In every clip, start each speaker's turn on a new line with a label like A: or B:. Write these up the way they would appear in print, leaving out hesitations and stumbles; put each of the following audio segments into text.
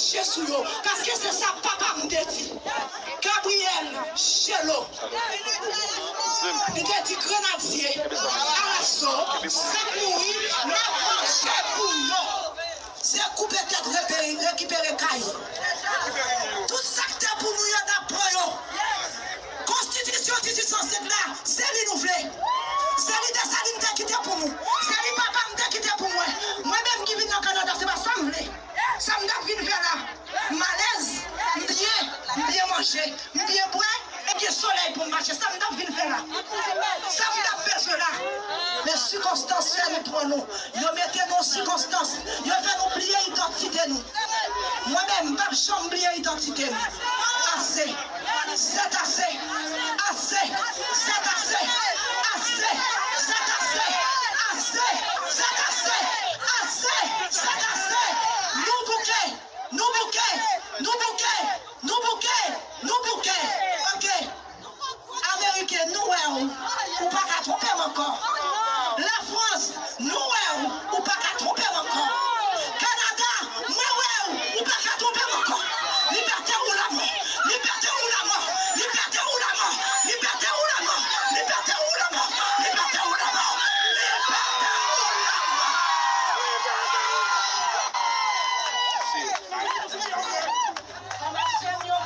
A: marcher sur eux. Parce que c'est ça, papa me dit. Gabriel, Chelo, il a dit grenadier, à l'assaut, c'est mourir, la manger pour nous. C'est couper tête, récupérer caille. Tout ça que t'es pour nous, il y a d'appoint. Constitution 1807 là, c'est renouvelé. C'est l'idée, c'est l'idée qui était pour nous. C'est l'idée, papa me qui était pour moi. Moi-même qui vis dans le Canada, c'est pas ça me voulait. Ça me donne une faire là. Malaise, bien manger, bien boire, et bien soleil pour marcher. Ça me donne une faire là. Ça me donne besoin là. Les circonstances sont pour nous. Ils mettent nos circonstances. Ils font oublier l'identité nous. Moi-même, je ne vais pas oublier l'identité. Assez. C'est assez. Assez. C'est assez. Assez. C'est assez. Assez. C'est assez. Assez. C'est assez. Nous bouquets. Nous bouquets. Nous bouquets. Nous bouquets. Nous bouquets. Ok. Américains, nous, ou pas qu'à tromper encore. La France, nous, ou pas qu'à tromper encore. Canada, nous, ou pas qu'à tromper encore. Liberté ou la mort. Liberté ou la mort. Liberté ou la mort. Liberté ou la mort. Liberté ou la mort. Liberté ou la mort.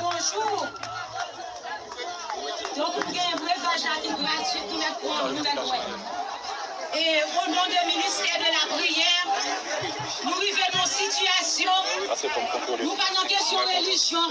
B: Bonjour. Donc, vous avez un breuvage gratuit pour mettre. Et au nom du ministère de la prière, nous vivons une situation, nous pas dans question religion,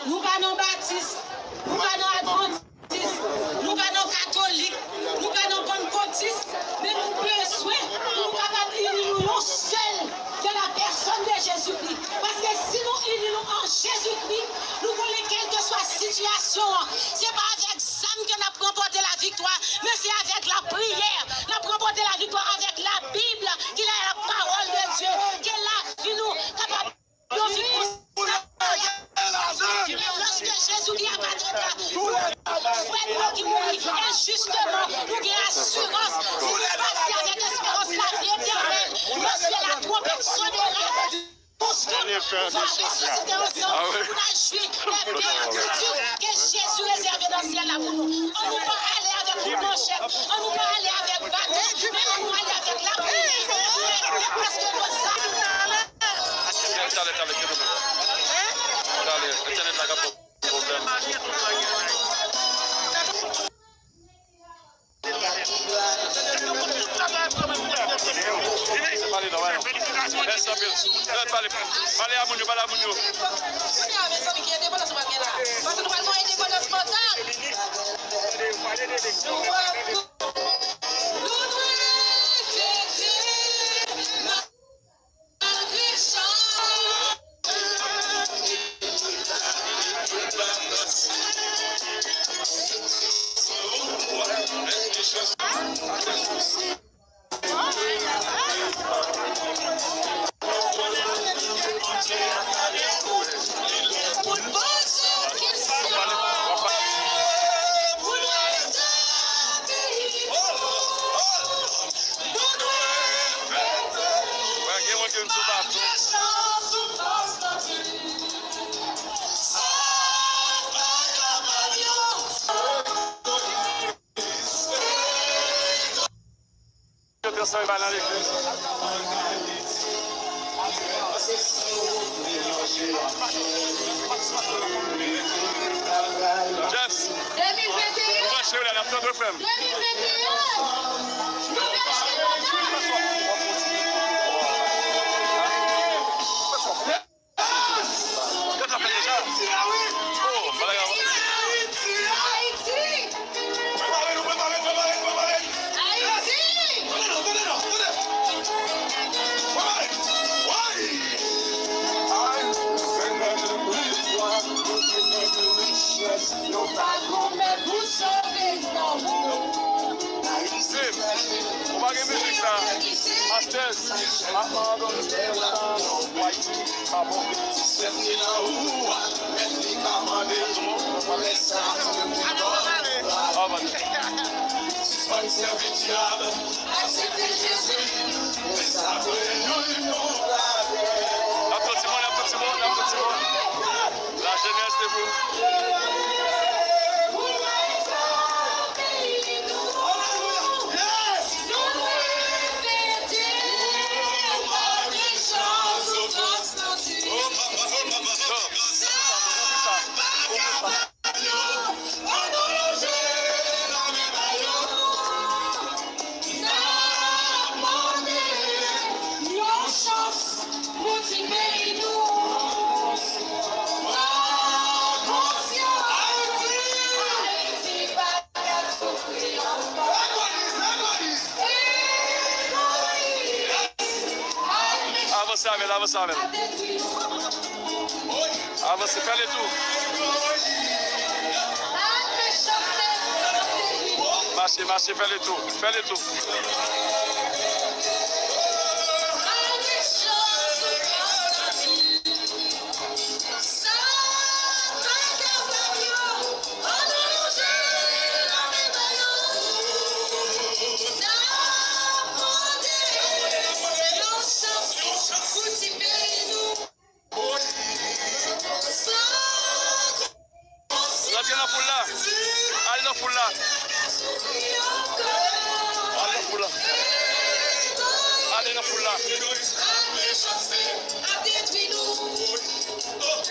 B: nous pas dans baptiste, nous pas dans adventiste, nous pas dans catholique, nous pas dans pentecôtiste, mais nous besoin, nous capables d'unir seul de la personne de Jésus-Christ. Parce que si nous unissons en Jésus-Christ, nous voulons quelle que soit la situation, c'est pas avec ça que nous avons remporté la victoire, mais c'est avec la prière. Nous avons remporté la victoire avec la Bible, qui est la parole de Dieu, qui est la vie nous capable de vivre. Lorsque Jésus dit à qui mourit injustement, nous avons assurance, si nous passons avec espérance la vie éternelle, lorsque la trompette sonnera, nous ressusciter ensemble, nous jouir la béatitude que Jésus réservait dans le ciel là pour nous. On ne peut aller avec une manchette, on ne peut aller avec bateau, mais on peut aller avec la prière. Parce que nous savons.
C: Applaudissements. Avancez. Avancez, fais le tour. Marchez, fais le tour. Allez, la foule là. Restez là. Oh.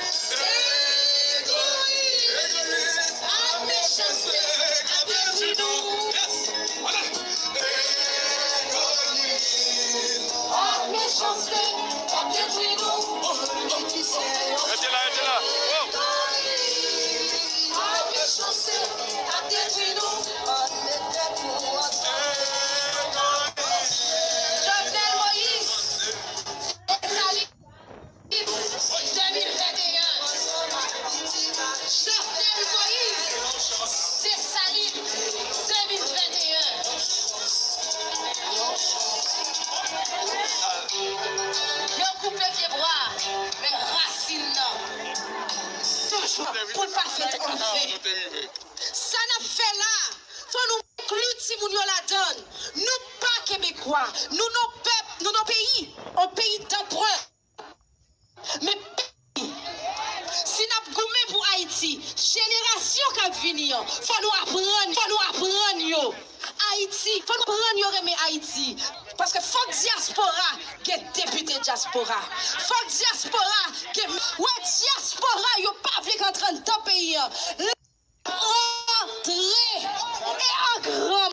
A: Pour ne pas faire enlever. Ça n'a fait là. Faut nous inclure si nous la donne. Nous pas Québécois. Nous nos peuples, nous nos pays. Un pays d'empereur. Mais si nous goumé pour Haïti, génération qui vient venir, faut nous apprendre yo. Haïti, faut nous apprendre aimer Haïti. Parce que faut diaspora, que député diaspora. Faut diaspora, que ouais diaspora, yo pas vle qu'entrer dans pays. Entrer et en grand.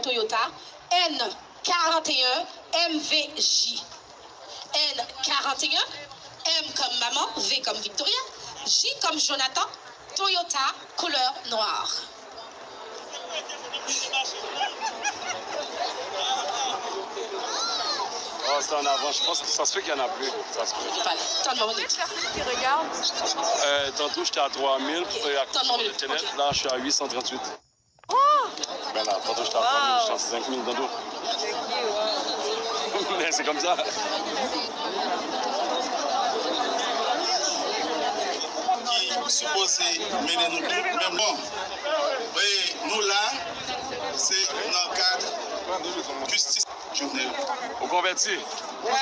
A: Toyota N41 MVJ. N41, M comme maman, V comme Victoria, J comme Jonathan, Toyota couleur noire.
C: Oh, c'est en avant. Je pense que ça se fait qu'il y en a plus. Ça se fait. Tantôt, j'étais à 3000 pour Internet. Là, je suis à 838. Ben là, tantôt, j'étais à 3000, je suis à 5000 tantôt. Mais c'est comme ça.
D: Qui supposé mener nous tous, mais bon, oui, nous là, c'est dans le cadre justice journelle.
C: Au converti.
D: Moi,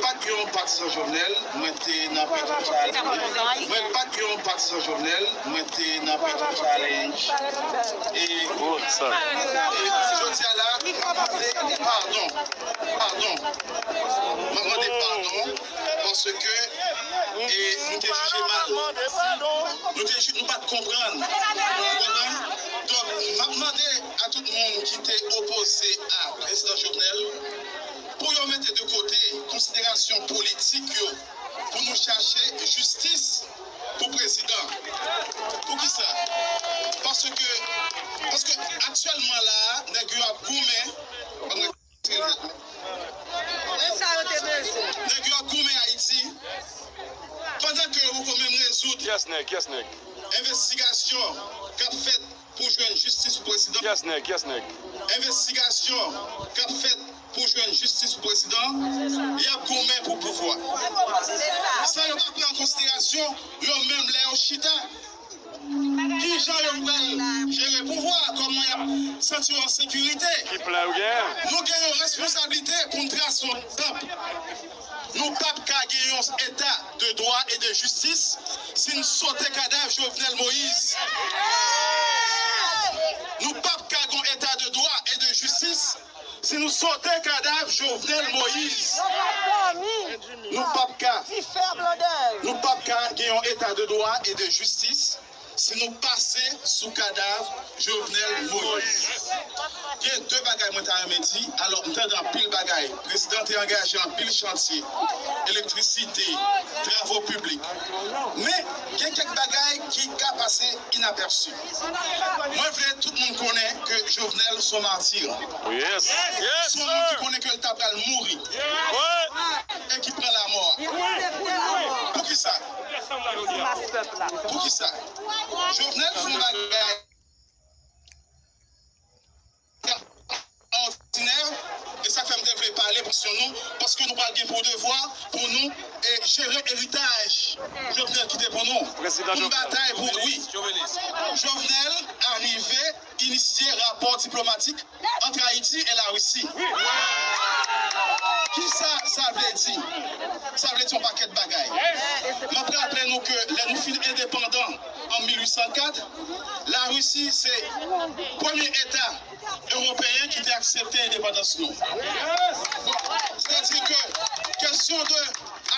D: pas que un partisan journal, moi, t'es dans Petro Challenge. Moi, pas que un partisan journal, moi, t'es dans Petro Challenge. Et
C: oh, ça.
D: Je tiens là, pardon. Parce que nous t'ai jugé mal. Nous pas comprendre. Donc, je demandé à tout le monde qui était opposé à président Jovenel pour y mettre de côté considération politique pour nous chercher justice pour le président. Pour qui ça? Parce que actuellement là, nous avons goumé. Nous avons goumé Haïti. Pendant que vous pouvez même résoudre investigation qu'a faite pour jouer une justice pour le président. Investigation qu'a faite pour jouer une justice pour le président. Il y a combien pour pouvoir. Ça, il n'y a pas pris en considération, il y a même les chita. Qui gens gérer le pouvoir, comment il y a. sentir en sécurité.
C: Qui plaît ou bien?
D: Nous avons une responsabilité pour nous tracer un exemple. Nous ne pouvons pas gagner un état de droit et de justice si nous sautons cadavre Jovenel Moïse. Nous ne pouvons pas gagner un état de droit et de justice si nous sautons cadavre Jovenel Moïse. Nous ne pouvons pas gagner un état de droit et de justice si nous passons sous cadavre Jovenel Moïse. Il y a deux bagages que je dit. Alors, nous sommes dans pile bagages. Le président est engagé en pile chantier, électricité, travaux publics. Mais il y a quelques bagages qui ont passé inaperçus. Moi, je veux que tout le monde connaît que Jovenel son martyr.
C: Yes. Yes.
D: Tout le monde qui connaît que le tabral mourit. Et qui prend la mort. Pour qui ça? Pour qui ça? Jovenel son bagage ordinaire, et ça fait me devrait parler pour nous, parce que nous parlons pour devoir, pour nous, et gérer l'héritage. Jovenel qui était pour nous.
C: Président
D: une bataille pour oui. Jovenel arrivé, initié rapport diplomatique entre Haïti et la Russie. Qui ça veut dire? Ça veut dire un paquet de bagailles. Je rappelle nous que les nous fils indépendants en 1804, la Russie c'est le premier État européen qui a accepté l'indépendance. C'est-à-dire que question de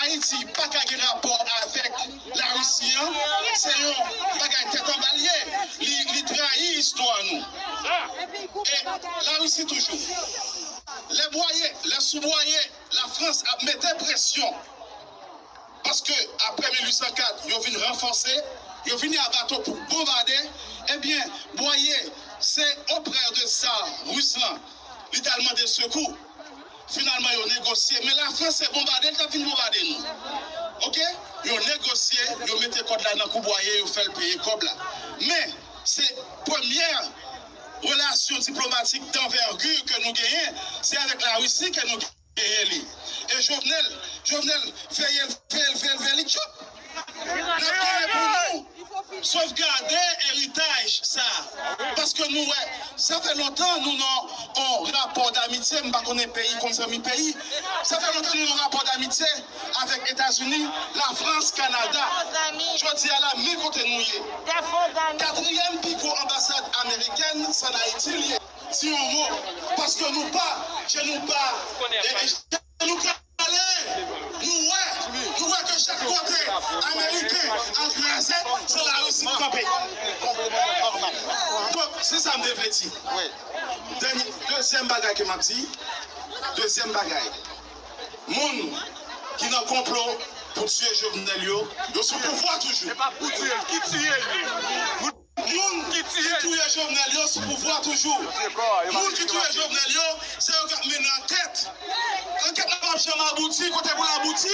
D: Haïti, pas qu'à rapport avec la Russie, c'est un bagage tête en balier, il trahit l'histoire nous. Et la Russie toujours. Les boyers, les sous-boyers, la France a mis pression. Parce que après 1804, ils ont venu renforcer, ils ont venu à bateau pour bombarder. Eh bien, boyer, c'est auprès de ça, Ruslan, littéralement des secours. Finalement, ils ont négocié. Mais la France est bombardée, ils ont fini bombarder nous. Ok? Ils ont négocié, ils ont mis les codes là dans le boyer, ils ont fait le payer comme là. Mais c'est première relation diplomatique d'envergure que nous gagnons, c'est avec la Russie que nous gagnons. Et Jovenel, veille, tchoup. Pour nous, sauvegarder l'héritage, ça. Parce que nous, ça fait longtemps, nous avons un rapport d'amitié, je ne sais pas qu'on est pays contre mi pays. Ça fait longtemps, nous avons un rapport d'amitié avec les États-Unis, la France, Canada. Je dis à la mi côté nous. Quatrième pico ambassade américaine, c'est en Haïti. Si on mot, parce que nous pas, nous voyons que chaque côté américain encrasé, c'est la Russie campée. Donc, c'est ça que je veux dire. Deuxième bagaille que je dis, deuxième bagaille. Moun qui n'a complot pour tuer Jovenel, ils sont pouvoir toujours.
C: C'est pas pour tuer, qui tue?
D: Moun qui tue Jovenel, c'est pouvoir toujours. Moun qui tue Jovenel, c'est eux qui mènent en tête. Enquête n'a pas jamais abouti, côté pour l'aboutir.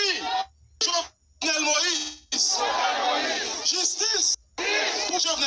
D: Jovenel Moïse. Justice pour Jovenel.